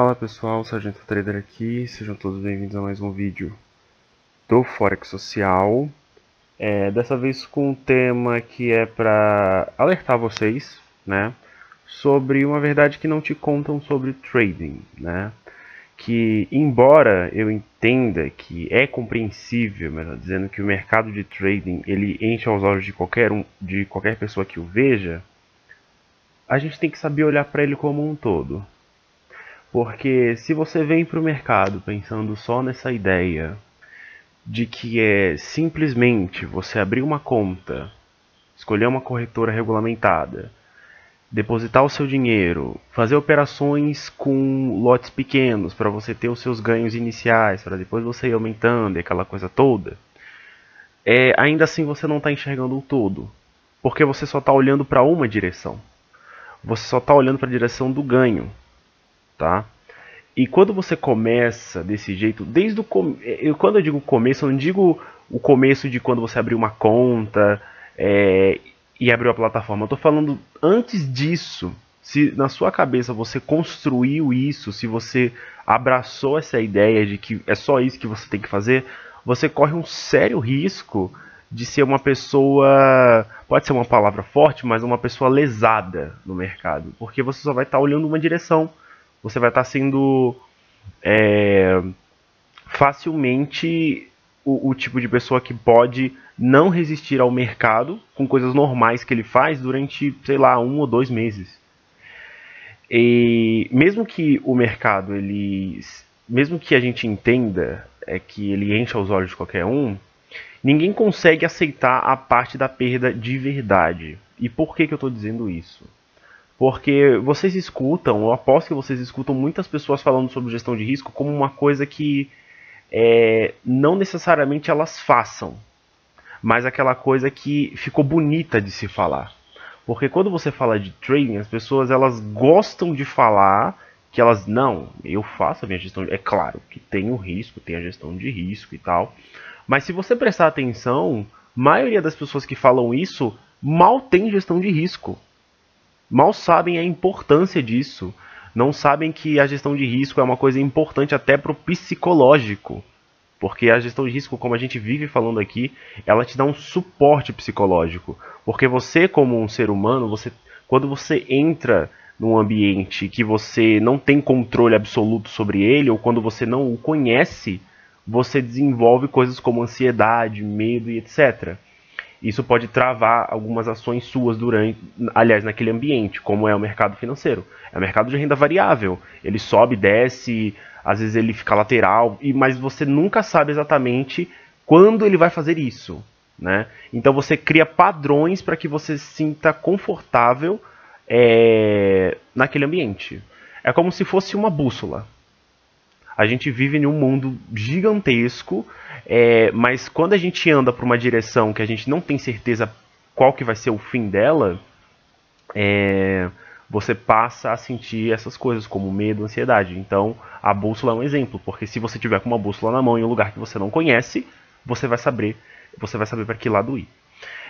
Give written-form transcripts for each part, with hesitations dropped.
Fala pessoal, Sargento Trader aqui, sejam todos bem-vindos a mais um vídeo do Forex Social. Dessa vez com um tema que é para alertar vocês, né, sobre uma verdade que não te contam sobre trading, né, que embora eu entenda que é compreensível, melhor dizendo, que o mercado de trading ele enche aos olhos de qualquer pessoa que o veja, a gente tem que saber olhar para ele como um todo. Porque se você vem para o mercado pensando só nessa ideia de que é simplesmente você abrir uma conta, escolher uma corretora regulamentada, depositar o seu dinheiro, fazer operações com lotes pequenos para você ter os seus ganhos iniciais, para depois você ir aumentando e aquela coisa toda, ainda assim você não está enxergando o todo. Porque você só está olhando para uma direção. Você só está olhando para a direção do ganho. Tá? E quando você começa desse jeito, quando eu digo começo, eu não digo o começo de quando você abriu uma conta e abriu a plataforma. Eu estou falando antes disso. Se na sua cabeça você construiu isso, se você abraçou essa ideia de que é só isso que você tem que fazer, você corre um sério risco de ser uma pessoa, pode ser uma palavra forte, mas uma pessoa lesada no mercado. Porque você só vai estar olhando uma direção. Você vai estar sendo facilmente o tipo de pessoa que pode não resistir ao mercado com coisas normais que ele faz durante, sei lá, 1 ou 2 meses. E mesmo que o mercado, mesmo que a gente entenda que ele encha os olhos de qualquer um, ninguém consegue aceitar a parte da perda de verdade. E por que eu estou dizendo isso? Porque vocês escutam, eu aposto que vocês escutam muitas pessoas falando sobre gestão de risco como uma coisa que não necessariamente elas façam, mas aquela coisa que ficou bonita de se falar. Porque quando você fala de trading, as pessoas elas gostam de falar que elas, não, eu faço a minha gestão, é claro que tem o risco, tem a gestão de risco e tal, mas se você prestar atenção, a maioria das pessoas que falam isso mal tem gestão de risco. Mal sabem a importância disso. Não sabem que a gestão de risco é uma coisa importante até para o psicológico. Porque a gestão de risco, como a gente vive falando aqui, ela te dá um suporte psicológico. Porque você, como um ser humano, quando você entra num ambiente que você não tem controle absoluto sobre ele, ou quando você não o conhece, você desenvolve coisas como ansiedade, medo e etc. Isso pode travar algumas ações suas naquele ambiente, como é o mercado financeiro. É o mercado de renda variável. Ele sobe, desce, às vezes ele fica lateral, mas você nunca sabe exatamente quando ele vai fazer isso, né? Então você cria padrões para que você se sinta confortável naquele ambiente. É como se fosse uma bússola. A gente vive em um mundo gigantesco, mas quando a gente anda para uma direção que a gente não tem certeza qual que vai ser o fim dela, você passa a sentir essas coisas como medo, ansiedade. Então a bússola é um exemplo, porque se você tiver com uma bússola na mão em um lugar que você não conhece, você vai saber para que lado ir.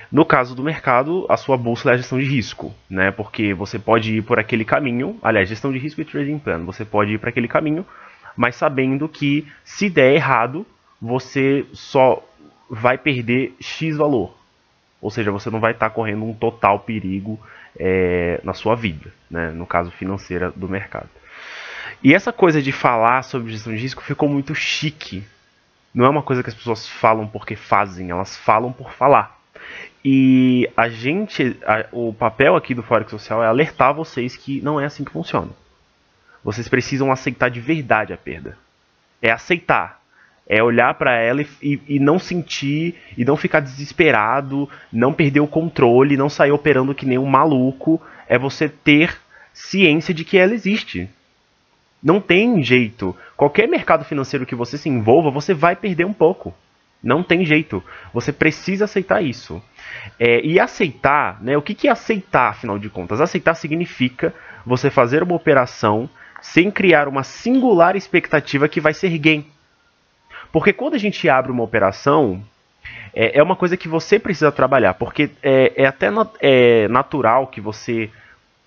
No caso do mercado, a sua bússola é a gestão de risco, né? Porque você pode ir por aquele caminho, aliás, gestão de risco e trading plan, você pode ir para aquele caminho, mas sabendo que se der errado, você só vai perder X valor. Ou seja, você não vai estar correndo um total perigo na sua vida, né? No caso financeira do mercado. E essa coisa de falar sobre gestão de risco ficou muito chique. Não é uma coisa que as pessoas falam porque fazem, elas falam por falar. E o papel aqui do Forex Social é alertar vocês que não é assim que funciona. Vocês precisam aceitar de verdade a perda. É aceitar. É olhar para ela e não sentir, e não ficar desesperado, não perder o controle, não sair operando que nem um maluco. É você ter ciência de que ela existe. Não tem jeito. Qualquer mercado financeiro que você se envolva, você vai perder um pouco. Não tem jeito. Você precisa aceitar isso. E aceitar, né? O que é aceitar, afinal de contas? Aceitar significa você fazer uma operação sem criar uma singular expectativa que vai ser gain. Porque quando a gente abre uma operação, é uma coisa que você precisa trabalhar. Porque é até natural que você,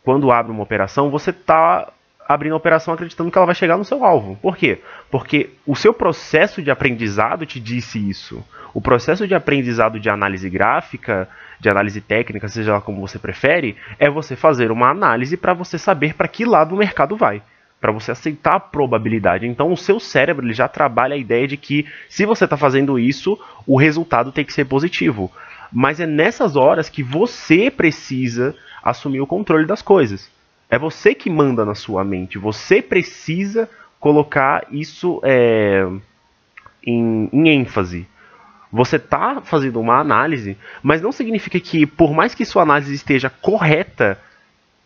quando abre uma operação, você está abrindo a operação acreditando que ela vai chegar no seu alvo. Por quê? Porque o seu processo de aprendizado te disse isso. O processo de aprendizado de análise gráfica, de análise técnica, seja lá como você prefere, é você fazer uma análise para você saber para que lado o mercado vai. Para você aceitar a probabilidade. Então o seu cérebro ele já trabalha a ideia de que se você está fazendo isso, o resultado tem que ser positivo. Mas é nessas horas que você precisa assumir o controle das coisas. É você que manda na sua mente. Você precisa colocar isso em ênfase. Você está fazendo uma análise, mas não significa que, por mais que sua análise esteja correta,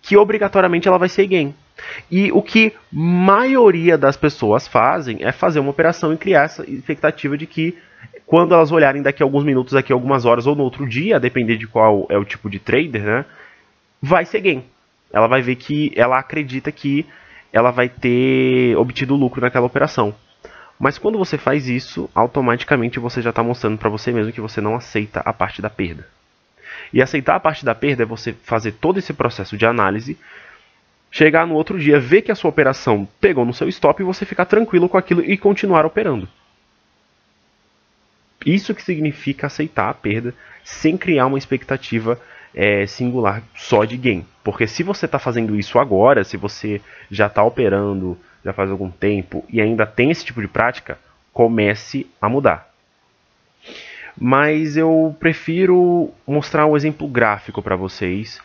que obrigatoriamente ela vai ser gain. E o que a maioria das pessoas fazem é fazer uma operação e criar essa expectativa de que, quando elas olharem daqui a alguns minutos, daqui a algumas horas ou no outro dia, a depender de qual é o tipo de trader, né, vai ser gain. Ela vai ver que ela acredita que ela vai ter obtido lucro naquela operação. Mas quando você faz isso, automaticamente você já está mostrando para você mesmo que você não aceita a parte da perda. E aceitar a parte da perda é você fazer todo esse processo de análise, chegar no outro dia, ver que a sua operação pegou no seu stop e você ficar tranquilo com aquilo e continuar operando. Isso que significa aceitar a perda sem criar uma expectativa singular só de gain. Porque se você está fazendo isso agora, se você já está operando já faz algum tempo e ainda tem esse tipo de prática, comece a mudar. Mas eu prefiro mostrar um exemplo gráfico para vocês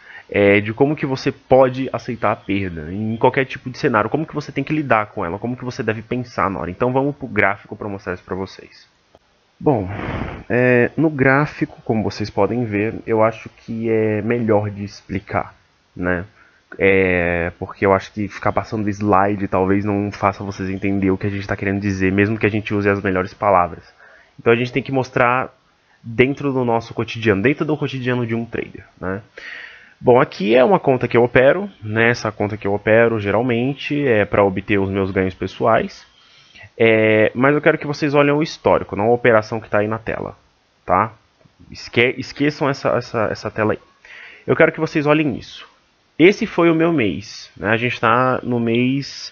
de como que você pode aceitar a perda em qualquer tipo de cenário, como que você tem que lidar com ela, como que você deve pensar na hora. Então vamos para o gráfico para mostrar isso para vocês. Bom, no gráfico, como vocês podem ver, eu acho que é melhor de explicar, né? Porque eu acho que ficar passando slide talvez não faça vocês entender o que a gente está querendo dizer, mesmo que a gente use as melhores palavras. Então a gente tem que mostrar dentro do nosso cotidiano, dentro do cotidiano de um trader, né? Bom, aqui é uma conta que eu opero, né? Essa conta que eu opero geralmente é para obter os meus ganhos pessoais. Mas eu quero que vocês olhem o histórico, não a operação que está aí na tela, tá? Esqueçam essa tela aí. Eu quero que vocês olhem isso. Esse foi o meu mês, né? A gente está no mês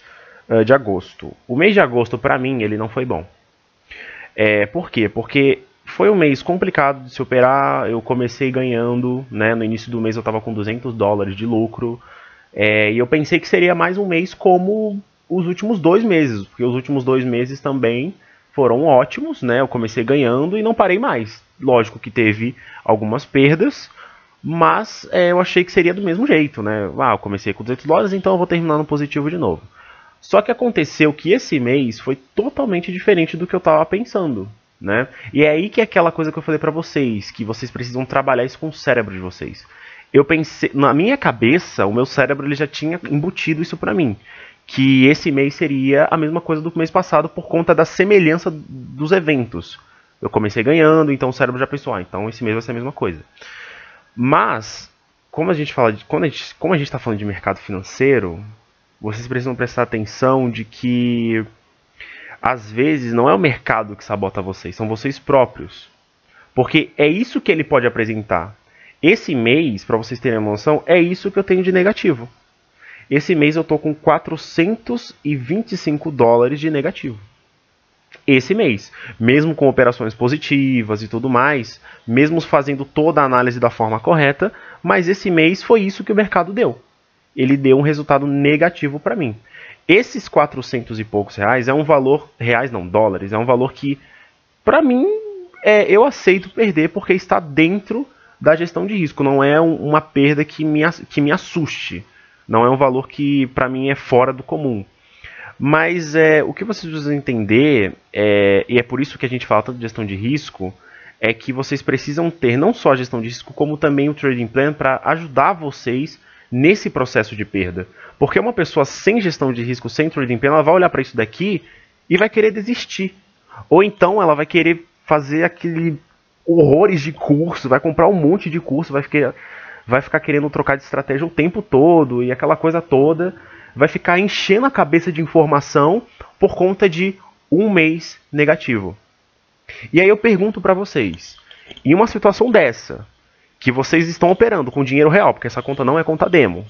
de agosto. O mês de agosto, para mim, ele não foi bom. Por quê? Porque foi um mês complicado de se operar. Eu comecei ganhando, né? No início do mês eu estava com $200 de lucro. E eu pensei que seria mais um mês como os últimos 2 meses, porque os últimos 2 meses também foram ótimos, né? Eu comecei ganhando e não parei mais. Lógico que teve algumas perdas, mas eu achei que seria do mesmo jeito, né? Eu comecei com $200, então eu vou terminar no positivo de novo. Só que aconteceu que esse mês foi totalmente diferente do que eu estava pensando, né? E é aí que é aquela coisa que eu falei para vocês, que vocês precisam trabalhar isso com o cérebro de vocês. Eu pensei, na minha cabeça, o meu cérebro ele já tinha embutido isso para mim, que esse mês seria a mesma coisa do mês passado por conta da semelhança dos eventos. Eu comecei ganhando, então o cérebro já pensou, então esse mês vai ser a mesma coisa. Mas, como a gente fala como a gente está falando de mercado financeiro, vocês precisam prestar atenção de que às vezes não é o mercado que sabota vocês, são vocês próprios. Porque é isso que ele pode apresentar. Esse mês, para vocês terem uma noção, é isso que eu tenho de negativo. Esse mês eu estou com $425 de negativo. Esse mês, mesmo com operações positivas e tudo mais, mesmo fazendo toda a análise da forma correta, mas esse mês foi isso que o mercado deu. Ele deu um resultado negativo para mim. Esses 400 e poucos reais é um valor, dólares, é um valor que, para mim, eu aceito perder porque está dentro da gestão de risco. Não é uma perda que me assuste. Não é um valor que, para mim, é fora do comum. Mas o que vocês precisam entender, e é por isso que a gente fala tanto de gestão de risco, é que vocês precisam ter não só a gestão de risco, como também o trading plan para ajudar vocês nesse processo de perda. Porque uma pessoa sem gestão de risco, sem trading plan, ela vai olhar para isso daqui e vai querer desistir. Ou então ela vai querer fazer aquele horrores de curso, vai comprar um monte de curso, vai ficar querendo trocar de estratégia o tempo todo e aquela coisa toda. Vai ficar enchendo a cabeça de informação por conta de um mês negativo. E aí eu pergunto para vocês, em uma situação dessa, que vocês estão operando com dinheiro real, porque essa conta não é conta demo,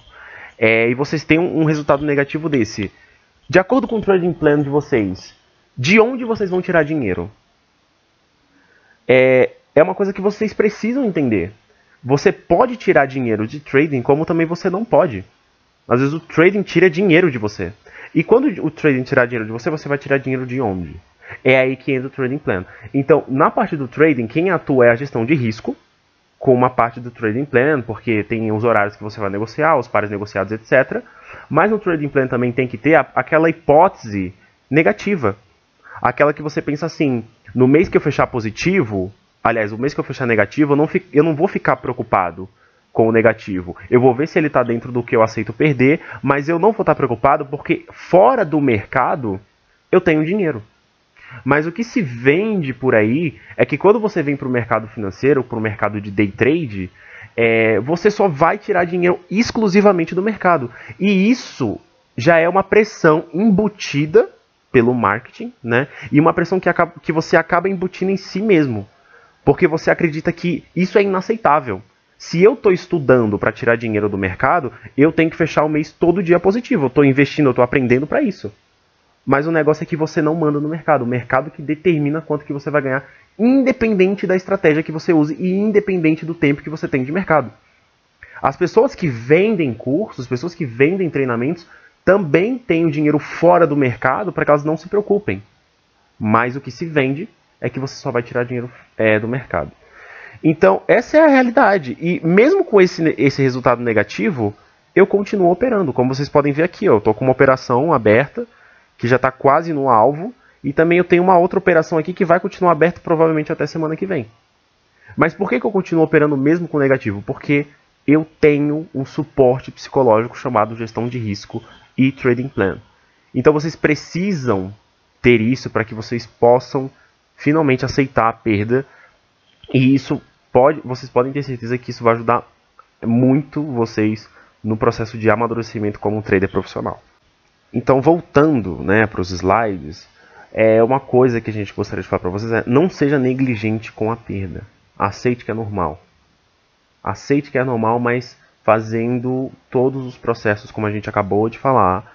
e vocês têm um resultado negativo desse. De acordo com o trading plan de vocês, de onde vocês vão tirar dinheiro? É uma coisa que vocês precisam entender. Você pode tirar dinheiro de trading, como também você não pode. Às vezes o trading tira dinheiro de você. E quando o trading tirar dinheiro de você, você vai tirar dinheiro de onde? É aí que entra o trading plan. Então, na parte do trading, quem atua é a gestão de risco, com uma parte do trading plan, porque tem os horários que você vai negociar, os pares negociados, etc. Mas no trading plan também tem que ter aquela hipótese negativa. Aquela que você pensa assim, no mês que eu fechar positivo, aliás, o mês que eu fechar negativo, eu não vou ficar preocupado com o negativo. Eu vou ver se ele está dentro do que eu aceito perder, mas eu não vou estar preocupado porque fora do mercado eu tenho dinheiro. Mas o que se vende por aí é que quando você vem para o mercado financeiro, para o mercado de day trade, você só vai tirar dinheiro exclusivamente do mercado. E isso já é uma pressão embutida pelo marketing, né? E uma pressão que você acaba embutindo em si mesmo. Porque você acredita que isso é inaceitável. Se eu estou estudando para tirar dinheiro do mercado, eu tenho que fechar o mês todo dia positivo. Eu estou investindo, eu estou aprendendo para isso. Mas o negócio é que você não manda no mercado. O mercado que determina quanto que você vai ganhar, independente da estratégia que você use e independente do tempo que você tem de mercado. As pessoas que vendem cursos, as pessoas que vendem treinamentos, também têm o dinheiro fora do mercado para que elas não se preocupem. Mas o que se vende é que você só vai tirar dinheiro do mercado. Então, essa é a realidade. E mesmo com esse resultado negativo, eu continuo operando. Como vocês podem ver aqui, ó, eu estou com uma operação aberta, que já está quase no alvo. E também eu tenho uma outra operação aqui que vai continuar aberta provavelmente até semana que vem. Mas por que eu continuo operando mesmo com negativo? Porque eu tenho um suporte psicológico chamado gestão de risco e trading plan. Então vocês precisam ter isso para que vocês possam finalmente aceitar a perda. E vocês podem ter certeza que isso vai ajudar muito vocês no processo de amadurecimento como um trader profissional. Então, voltando, né, para os slides, uma coisa que a gente gostaria de falar para vocês é: não seja negligente com a perda. Aceite que é normal. Aceite que é normal, mas fazendo todos os processos, como a gente acabou de falar,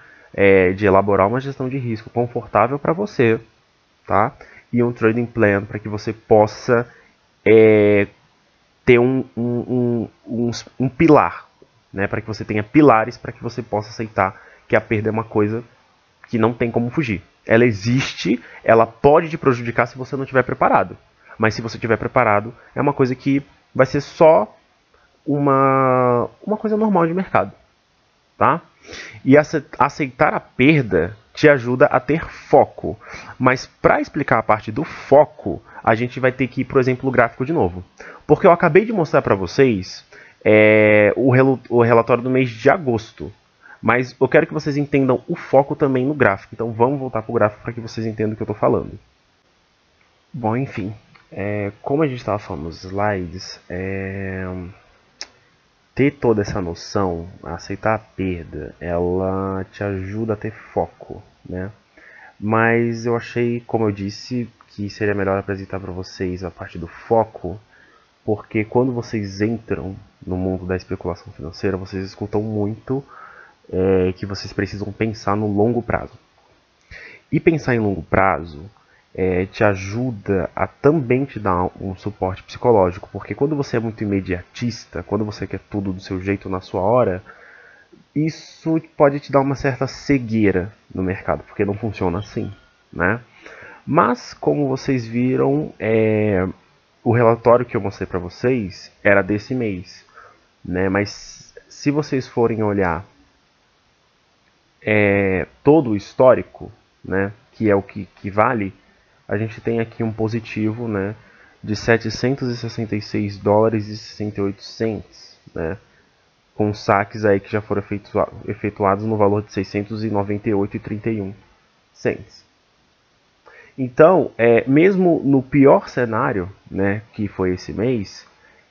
de elaborar uma gestão de risco confortável para você, tá? E um trading plan para que você possa ter um pilar, né? Para que você tenha pilares para que você possa aceitar que a perda é uma coisa que não tem como fugir. Ela existe, ela pode te prejudicar se você não estiver preparado. Mas se você estiver preparado, é uma coisa que vai ser só uma coisa normal de mercado. Tá? E aceitar a perda te ajuda a ter foco. Mas para explicar a parte do foco, a gente vai ter que ir, por exemplo, o gráfico de novo. Porque eu acabei de mostrar para vocês o relatório do mês de agosto. Mas eu quero que vocês entendam o foco também no gráfico. Então vamos voltar para o gráfico para que vocês entendam o que eu estou falando. Bom, enfim. Como a gente estava falando nos slides, ter toda essa noção, aceitar a perda, ela te ajuda a ter foco, né? Mas eu achei, como eu disse, que seria melhor apresentar para vocês a parte do foco, porque quando vocês entram no mundo da especulação financeira, vocês escutam muito que vocês precisam pensar no longo prazo. E pensar em longo prazo te ajuda a também te dar um suporte psicológico, porque quando você é muito imediatista, quando você quer tudo do seu jeito na sua hora, isso pode te dar uma certa cegueira no mercado, porque não funciona assim, né? Mas, como vocês viram, o relatório que eu mostrei para vocês era desse mês, né? Mas se vocês forem olhar todo o histórico, né, que é o que vale, a gente tem aqui um positivo, né, de 766 dólares e 68 cents, né, com saques aí que já foram efetuados no valor de 698,31 cents. Então, mesmo no pior cenário, né, que foi esse mês,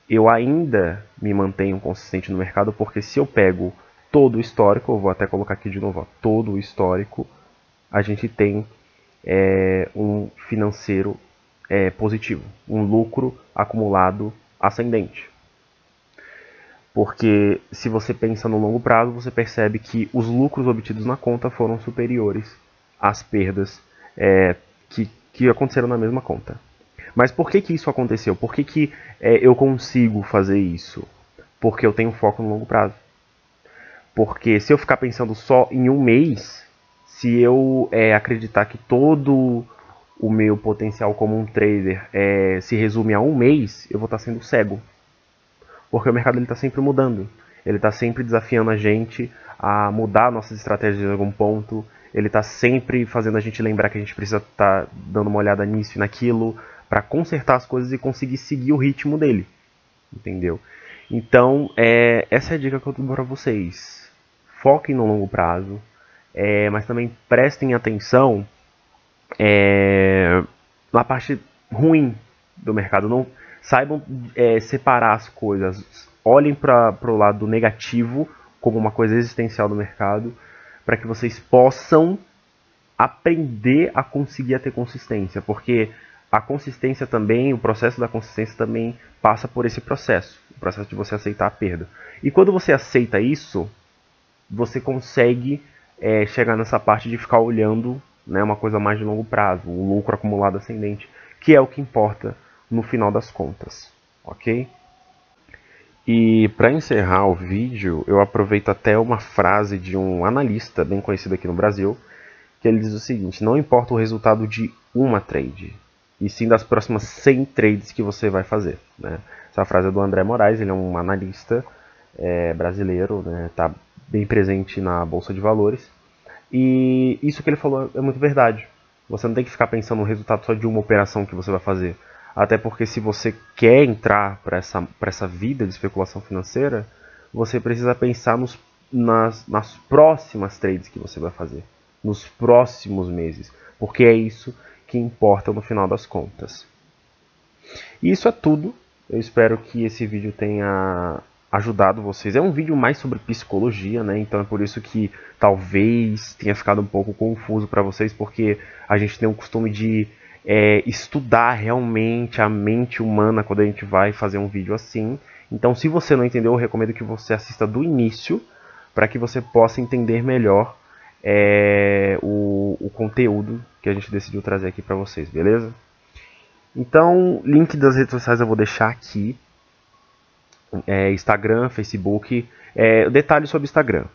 eu ainda me mantenho consistente no mercado, porque se eu pego todo o histórico, eu vou até colocar aqui de novo, ó, todo o histórico, a gente tem um financeiro positivo, um lucro acumulado ascendente. Porque se você pensa no longo prazo, você percebe que os lucros obtidos na conta foram superiores às perdas que aconteceram na mesma conta. Mas por que isso aconteceu? Por que eu consigo fazer isso? Porque eu tenho foco no longo prazo. Porque se eu ficar pensando só em um mês, se eu acreditar que todo o meu potencial como um trader se resume a um mês, eu vou estar sendo cego. Porque o mercado está sempre mudando. Ele está sempre desafiando a gente a mudar nossas estratégias em algum ponto. Ele está sempre fazendo a gente lembrar que a gente precisa estar dando uma olhada nisso e naquilo para consertar as coisas e conseguir seguir o ritmo dele. Entendeu? Então, essa é a dica que eu dou para vocês. Foquem no longo prazo, mas também prestem atenção na parte ruim do mercado. Não saibam separar as coisas. Olhem para o lado negativo como uma coisa existencial do mercado, para que vocês possam aprender a conseguir a ter consistência, porque a consistência também, o processo da consistência também passa por esse processo, o processo de você aceitar a perda. E quando você aceita isso, você consegue chegar nessa parte de ficar olhando, né, uma coisa mais de longo prazo, o lucro acumulado ascendente, que é o que importa no final das contas, ok? E para encerrar o vídeo, eu aproveito até uma frase de um analista bem conhecido aqui no Brasil, que ele diz o seguinte: não importa o resultado de uma trade, e sim das próximas 100 trades que você vai fazer, né? Essa frase é do André Moraes, ele é um analista brasileiro, né? Tá bem presente na Bolsa de Valores, e isso que ele falou é muito verdade. Você não tem que ficar pensando no resultado só de uma operação que você vai fazer. Até porque se você quer entrar para essa vida de especulação financeira, você precisa pensar nas próximas trades que você vai fazer, nos próximos meses, porque é isso que importa no final das contas. E isso é tudo. Eu espero que esse vídeo tenha ajudado vocês. É um vídeo mais sobre psicologia, né? Então é por isso que talvez tenha ficado um pouco confuso para vocês, porque a gente tem o costume de estudar realmente a mente humana quando a gente vai fazer um vídeo assim. Então, se você não entendeu, eu recomendo que você assista do início para que você possa entender melhor o conteúdo que a gente decidiu trazer aqui para vocês, beleza? Então, link das redes sociais eu vou deixar aqui. Instagram, Facebook. Detalhes sobre o Instagram.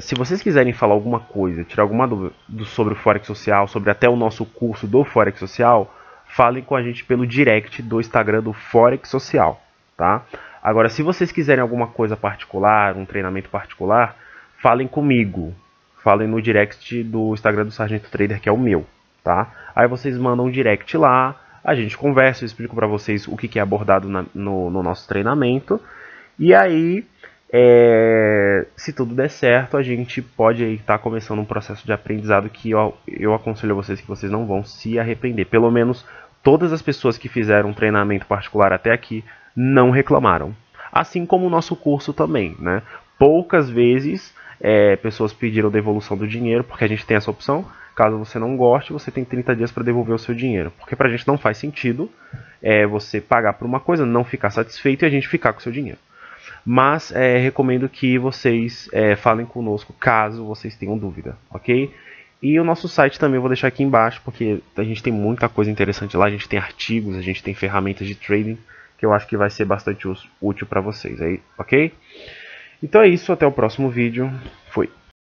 Se vocês quiserem falar alguma coisa, tirar alguma dúvida sobre o Forex Social, sobre até o nosso curso do Forex Social, falem com a gente pelo direct do Instagram do Forex Social, tá? Agora, se vocês quiserem alguma coisa particular, um treinamento particular, falem comigo. Falem no direct do Instagram do Sargento Trader, que é o meu, tá? Aí vocês mandam um direct lá, a gente conversa, eu explico pra vocês o que é abordado no nosso treinamento. E aí, se tudo der certo, a gente pode estar começando um processo de aprendizado que eu aconselho a vocês que vocês não vão se arrepender. Pelo menos todas as pessoas que fizeram um treinamento particular até aqui não reclamaram. Assim como o nosso curso também, né? Poucas vezes pessoas pediram devolução do dinheiro, porque a gente tem essa opção. Caso você não goste, você tem 30 dias para devolver o seu dinheiro. Porque pra gente não faz sentido você pagar por uma coisa, não ficar satisfeito e a gente ficar com o seu dinheiro. Mas recomendo que vocês falem conosco caso vocês tenham dúvida, ok? E o nosso site também eu vou deixar aqui embaixo, porque a gente tem muita coisa interessante lá. A gente tem artigos, a gente tem ferramentas de trading, que eu acho que vai ser bastante útil para vocês aí, ok? Então é isso, até o próximo vídeo. Fui!